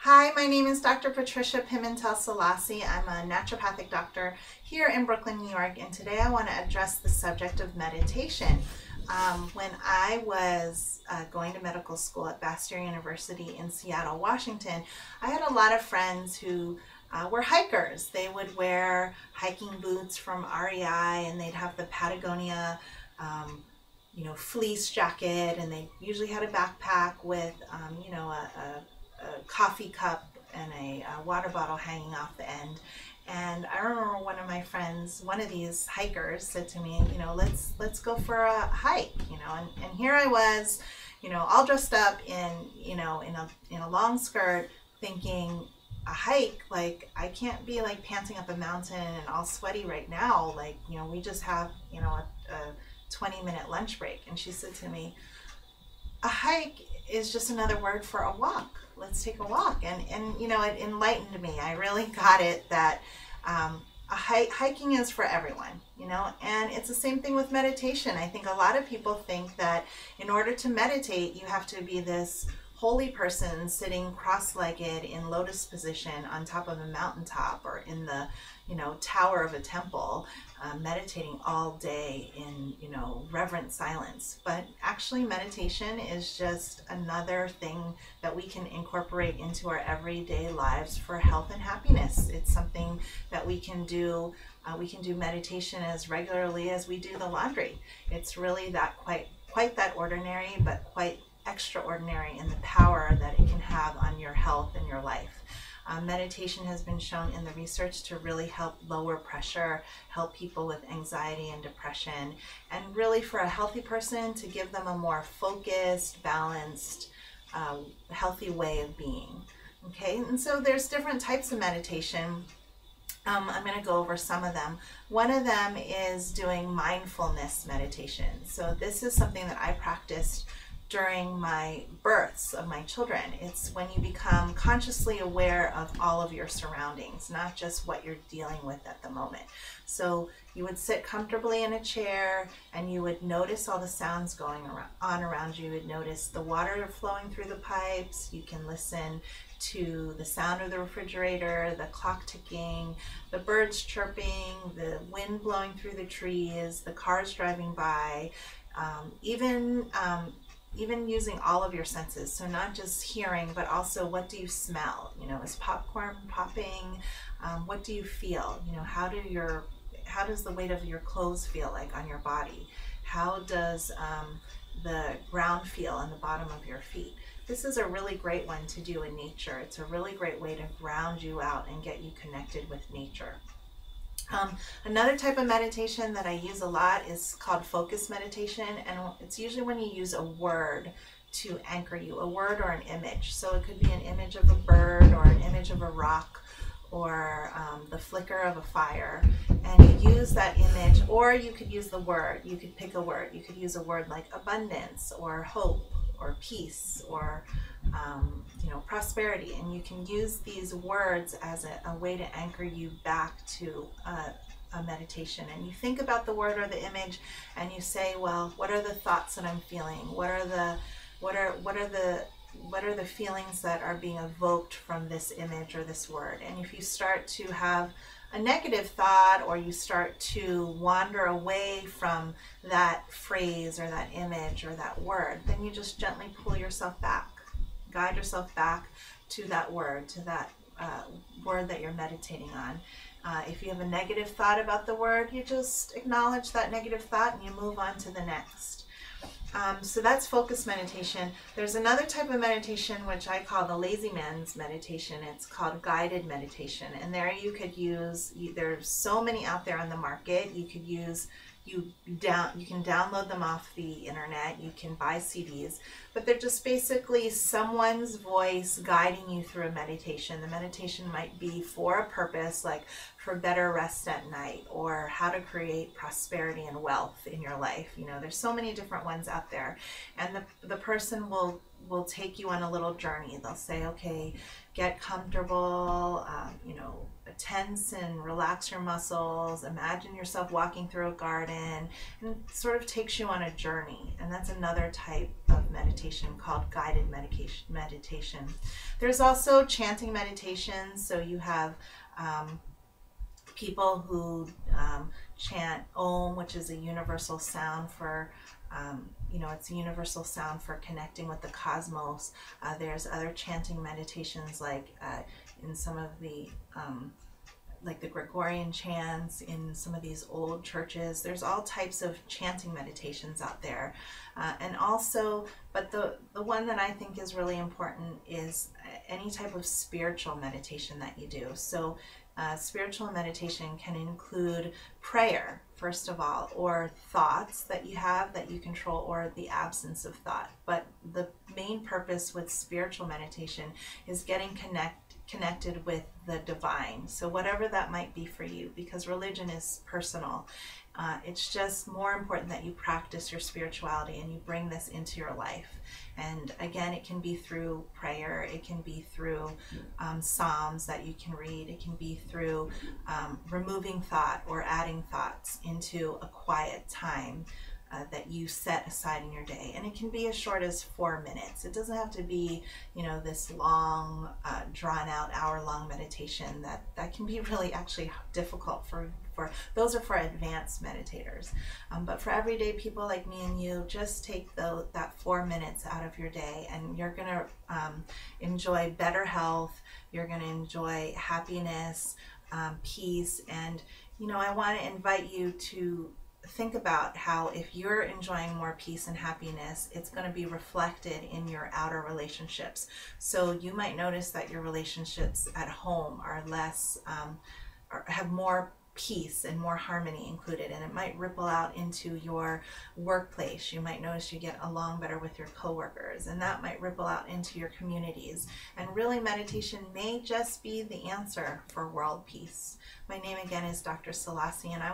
Hi, my name is Dr. Patricia Pimentel-Selassie. I'm a naturopathic doctor here in Brooklyn, New York, and today I want to address the subject of meditation. When I was going to medical school at Bastyr University in Seattle, Washington, I had a lot of friends who were hikers. They would wear hiking boots from REI, and they'd have the Patagonia fleece jacket, and they usually had a backpack with a coffee cup and a water bottle hanging off the end. And I remember one of my friends, one of these hikers, said to me, let's go for a hike, and here I was, all dressed up in a long skirt, thinking, a hike, like I can't be like panting up a mountain and all sweaty right now, like we just have a 20-minute lunch break. And she said to me, a hike is just another word for a walk. Let's take a walk. And it enlightened me. I really got it that hiking is for everyone, and it's the same thing with meditation. I think a lot of people think that in order to meditate, you have to be this holy person sitting cross-legged in lotus position on top of a mountaintop or in the tower of a temple, meditating all day in reverent silence. But actually, meditation is just another thing that we can incorporate into our everyday lives for health and happiness. It's something that we can do. We can do meditation as regularly as we do the laundry. It's really that quite that ordinary, but quite extraordinary in the power that it can have on your health and your life. Meditation has been shown in the research to really help lower pressure, help people with anxiety and depression, and really for a healthy person to give them a more focused, balanced, healthy way of being. Okay, and so there's different types of meditation. I'm going to go over some of them. One of them is doing mindfulness meditation. So this is something that I practiced during my births of my children. It's when you become consciously aware of all of your surroundings, not just what you're dealing with at the moment. So you would sit comfortably in a chair and you would notice all the sounds going on around you. You would notice the water flowing through the pipes. You can listen to the sound of the refrigerator, the clock ticking, the birds chirping, the wind blowing through the trees, the cars driving by, even using all of your senses. So not just hearing, but also what do you smell? Is popcorn popping? What do you feel? How does the weight of your clothes feel like on your body? How does the ground feel on the bottom of your feet? This is a really great one to do in nature. It's a really great way to ground you out and get you connected with nature. Another type of meditation that I use a lot is called focus meditation, and it's usually when you use a word to anchor you, a word or an image. So it could be an image of a bird or an image of a rock or the flicker of a fire, and you use that image, or you could use the word. You could pick a word. You could use a word like abundance or hope or peace or prosperity, and you can use these words as a way to anchor you back to a meditation. And you think about the word or the image, and you say, well, what are the thoughts that I'm feeling? What are the feelings that are being evoked from this image or this word? And if you start to have a negative thought, or you start to wander away from that phrase or that image or that word, then you just gently pull yourself back. Guide yourself back to that word, to that word that you're meditating on. If you have a negative thought about the word, you just acknowledge that negative thought and you move on to the next. So that's focus meditation. There's another type of meditation which I call the lazy man's meditation. It's called guided meditation, and there you could use, there's so many out there on the market. You could use, you can download them off the internet. You can buy CDs, but they're just basically someone's voice guiding you through a meditation. The meditation might be for a purpose, like for better rest at night, or how to create prosperity and wealth in your life. There's so many different ones out there, and the person will will take you on a little journey. They'll say, okay, get comfortable, tense and relax your muscles, imagine yourself walking through a garden, and it sort of takes you on a journey. And that's another type of meditation called guided meditation. There's also chanting meditation. So you have people who chant Om, which is a universal sound for it's a universal sound for connecting with the cosmos. There's other chanting meditations like in some of the like the Gregorian chants in some of these old churches. There's all types of chanting meditations out there. And also, but the one that I think is really important is any type of spiritual meditation that you do. So spiritual meditation can include prayer, first of all, or thoughts that you have that you control, or the absence of thought. But the main purpose with spiritual meditation is getting connected with the divine. So whatever that might be for you, because religion is personal. It's just more important that you practice your spirituality and you bring this into your life. And again, it can be through prayer, it can be through psalms that you can read, it can be through removing thought or adding thoughts into a quiet time that you set aside in your day. And it can be as short as 4 minutes. It doesn't have to be, this long, drawn out, hour-long meditation that can be really actually difficult for those are for advanced meditators. But for everyday people like me and you, just take that 4 minutes out of your day, and you're going to enjoy better health. You're going to enjoy happiness, peace. And, I want to invite you to think about how if you're enjoying more peace and happiness, it's going to be reflected in your outer relationships. So you might notice that your relationships at home are less, or have more peace and more harmony included, and it might ripple out into your workplace. You might notice you get along better with your coworkers, and that might ripple out into your communities. And really, meditation may just be the answer for world peace. My name again is Dr. Selassie, and I